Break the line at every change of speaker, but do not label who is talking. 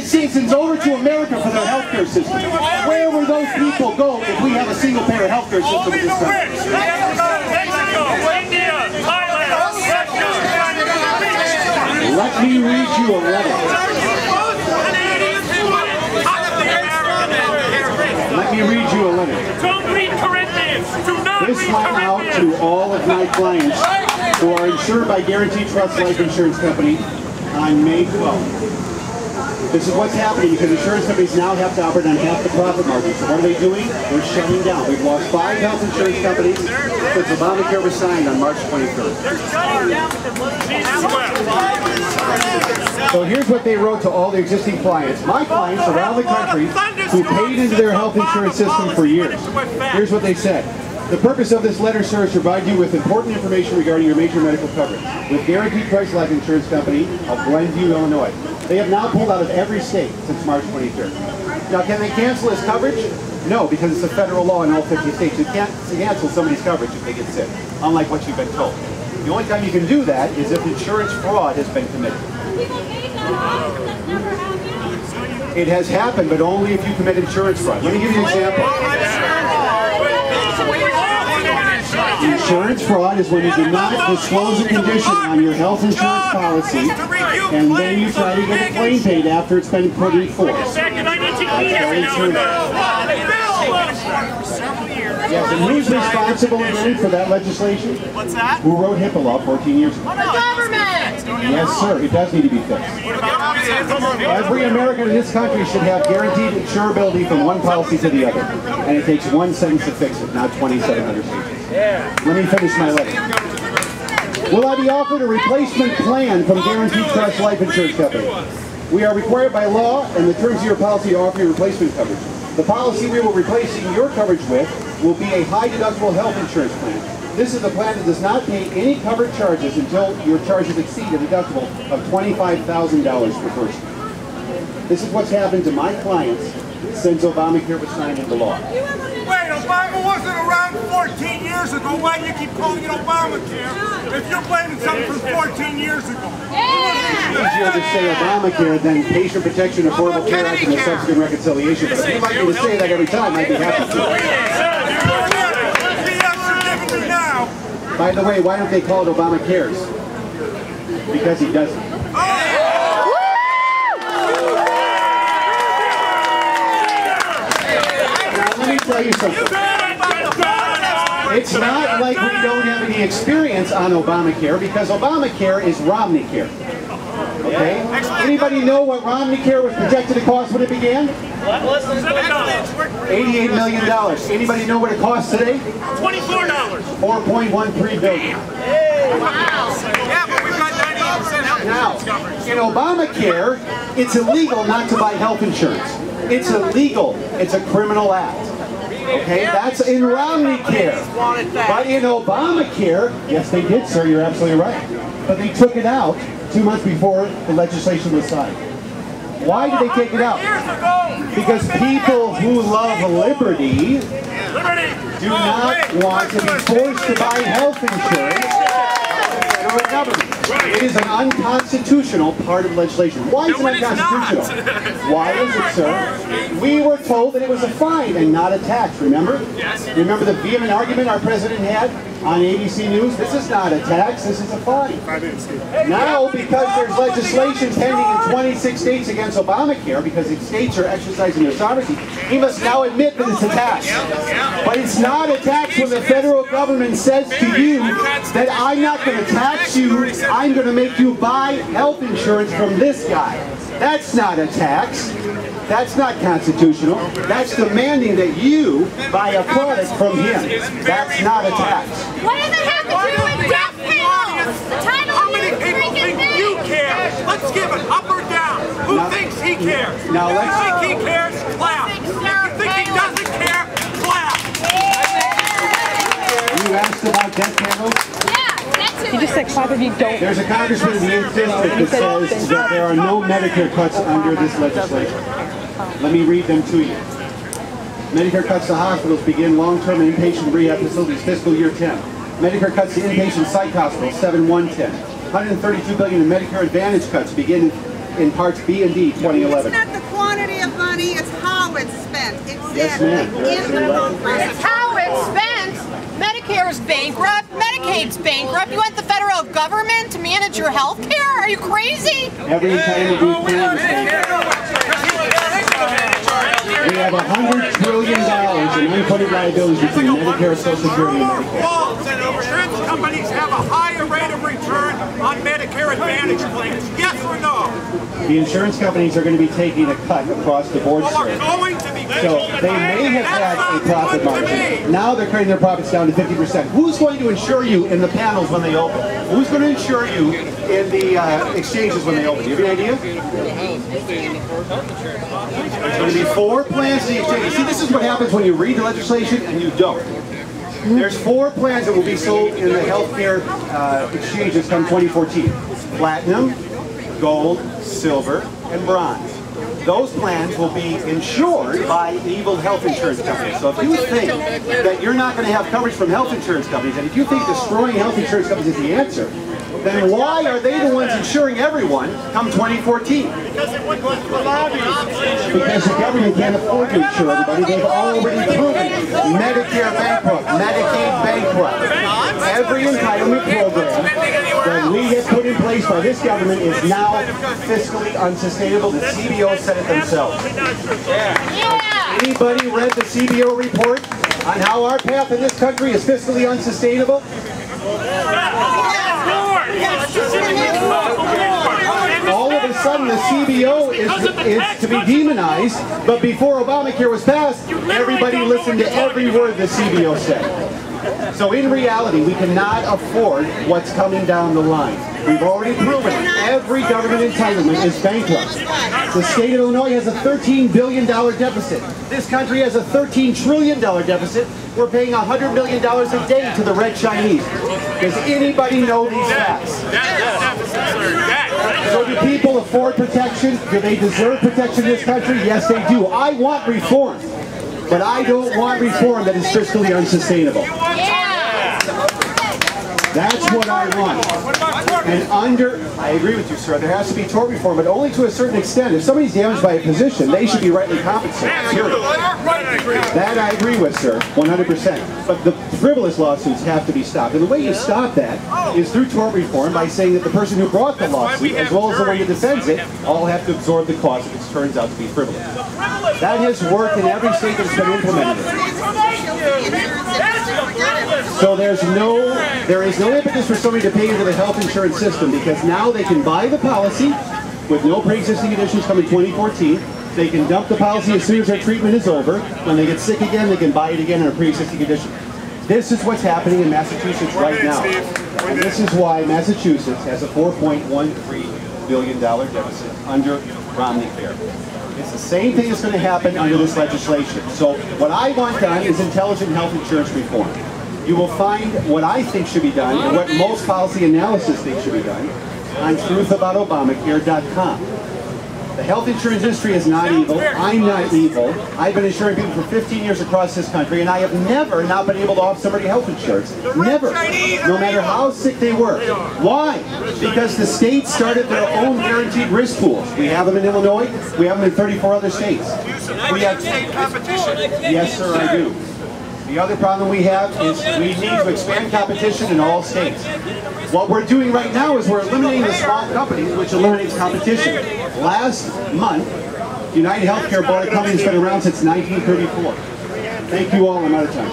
United citizens over to America for their health care system. Where will those people go if we have a single-payer health care system in this country? Let me read you a letter. Let me read you a letter.
Don't read Corinthians. Do not read
This went out to all of my clients who are insured by Guaranteed Trust Life Insurance Company on May 12th. This is what's happening because insurance companies now have to operate on half the profit margin. So what are they doing? They're shutting down. We've lost 5 health insurance companies since Obamacare was signed on March 23rd. So here's what they wrote to all the existing clients. My clients around the country who paid into their health insurance system for years. Here's what they said. The purpose of this letter, sir, is to provide you with important information regarding your major medical coverage. With Guaranteed Price Life Insurance Company of Glenview, Illinois. They have now pulled out of every state since March 23rd. Now, can they cancel this coverage? No, because it's a federal law in all 50 states. You can't cancel somebody's coverage if they get sick, unlike what you've been told. The only time you can do that is if insurance fraud has been committed. It has happened, but only if you commit insurance fraud. Let me give you an example. Insurance fraud is when you do not disclose a condition on your health insurance policy and then you try to get a claim paid after it's been put in force. That's very true. Yes, and who's responsible again for that legislation?
What's that?
Who wrote HIPAA law 14 years ago?
The government!
Yes, sir. It does need to be fixed. Every American in this country should have guaranteed insurability from one policy to the other. And it takes 1 sentence to fix it, not 2,700 pages. Let me finish my letter. Will I be offered a replacement plan from Guaranteed Trust Life Insurance Company? We are required by law and the terms of your policy to offer you replacement coverage. The policy we will be replacing your coverage with will be a high-deductible health insurance plan. This is a plan that does not pay any covered charges until your charges exceed a deductible of $25,000 per person. This is what's happened to my clients since Obamacare was signed into law.
Wait, Obama wasn't around 14 years ago. Why do you keep calling it Obamacare if you're blaming something from 14 years ago?
It's easier to say Obamacare than Patient Protection, Affordable Care Act, and the Subsidy and Reconciliation. But if you'd like me to say that every time, I'd be happy to. By the way, why don't they call it Obamacares? Because he doesn't. Let me tell you something. It's not like we don't have any experience on Obamacare because Obamacare is Romneycare. Okay? Anybody know what Romneycare was projected to cost when it began? $88 million. Anybody know what it costs today?
$24.
$4.13 billion.
Wow.
Yeah, but we've got 98% health
Now,
insurance coverage.
in Obamacare, it's illegal not to buy health insurance. It's illegal. It's a criminal act. Okay, that's in Romneycare. But in Obamacare, yes they did, sir, you're absolutely right. But they took it out 2 months before the legislation was signed. Why did they take it out? Because people who love liberty do not want to be forced to buy health insurance through a government. It is an unconstitutional part of legislation. Why is it unconstitutional? Why is it, sir? We were told that it was a fine and not a tax, remember?
Yes.
Remember the vehement argument our president had on ABC News? This is not a tax, this is a fine. Now, because there's legislation pending in 26 states against Obamacare, because the states are exercising their sovereignty, he must now admit that it's a tax. But it's not a tax when the federal government says to you that I'm not going to tax you, I'm going to make you buy health insurance from this guy. That's not a tax. That's not constitutional. That's demanding that you buy a product from him. That's not a tax.
What does it have to do with death panels? The title
How many people think you care? Let's give it up or down. Who thinks he cares?
Now
If
let's-
you think he cares, clap. If you think he doesn't care, clap.
You asked about death panels?
You just said clap if you don't.
There's a congressman in the 8th district that says that there are no Medicare cuts under this legislation. Let me read them to you. Medicare cuts to hospitals begin long-term and inpatient rehab facilities fiscal year 10. Medicare cuts to inpatient psych hospitals 7/1/10. $132 billion in Medicare Advantage cuts begin in parts B and D 2011.
It's not the quantity of money, it's how it's spent. It's
Yes, ma'am.
It's
How it's spent. Medicare's bankrupt. Medicaid's bankrupt. You want the federal government to manage your health care? Are you crazy?
Every entitlement group plan is bankrupt. We have $100 trillion in unfunded liabilities between Medicare, Social Security, and Medicare.
False, and insurance companies have a higher rate of return on Medicare Advantage plans. Yes or no?
The insurance companies are going to be taking a cut across the board,
Well,
sir.
are going to be.
So they may have had a profit margin. Now they're cutting their profits down to 50%. Who's going to insure you in the panels when they open? Who's going to insure you in the exchanges when they open? Do you have any idea? There's going to be 4 plans in the exchanges. See, this is what happens when you read the legislation and you don't. There's 4 plans that will be sold in the healthcare exchanges come 2014. Platinum, gold, silver, and bronze. Those plans will be insured by evil health insurance companies. So if you think that you're not going to have coverage from health insurance companies, and if you think destroying health insurance companies is the answer, then why are they the ones insuring everyone come 2014? Because the government can't afford to insure everybody. They've already proven Medicare bankrupt, Medicaid bankrupt. Every entitlement program that we have put in place by this government is now fiscally unsustainable. The CBO said it themselves. Anybody read the CBO report on how our path in this country is fiscally unsustainable? All of a sudden the CBO is to be demonized, but before Obamacare was passed, everybody listened to every word the CBO said. So in reality, we cannot afford what's coming down the line. We've already proven every government entitlement is bankrupt. The state of Illinois has a $13 billion deficit. This country has a $13 trillion deficit. We're paying $100 million a day to the red Chinese. Does anybody know these facts? So do people afford protection? Do they deserve protection in this country? Yes, they do. I want reform. But I don't want reform that is fiscally unsustainable. That's what I want. And I agree with you, sir, there has to be tort reform, but only to a certain extent. If somebody's damaged by a position, they should be rightly compensated. Period. That I agree with, sir, 100%. But the frivolous lawsuits have to be stopped. And the way you stop that is through tort reform by saying that the person who brought the lawsuit, as well as the one who defends it, all have to absorb the cost if it turns out to be frivolous. That has worked in every state that's been implemented. So there is no impetus for somebody to pay into the health insurance system, because now they can buy the policy with no pre-existing conditions come in 2014. They can dump the policy as soon as their treatment is over. When they get sick again, they can buy it again in a pre-existing condition. This is what's happening in Massachusetts right now. And this is why Massachusetts has a $4.13 billion deficit under Obamacare. It's the same thing that's going to happen under this legislation. So what I want done is intelligent health insurance reform. You will find what I think should be done and what most policy analysis thinks should be done on truthaboutobamacare.com. The health insurance industry is not evil. I'm not evil. I've been insuring people for 15 years across this country, and I have never not been able to offer somebody health insurance. Never. No matter how sick they were. Why? Because the states started their own guaranteed risk pools. We have them in Illinois. We have them in 34 other states. We have state competition. Yes, sir, I do. The other problem we have is we need to expand competition in all states. What we're doing right now is we're eliminating the small companies, which eliminates competition. Last month, United Healthcare bought a company that's been around since 1934. Thank you all. I'm out of time.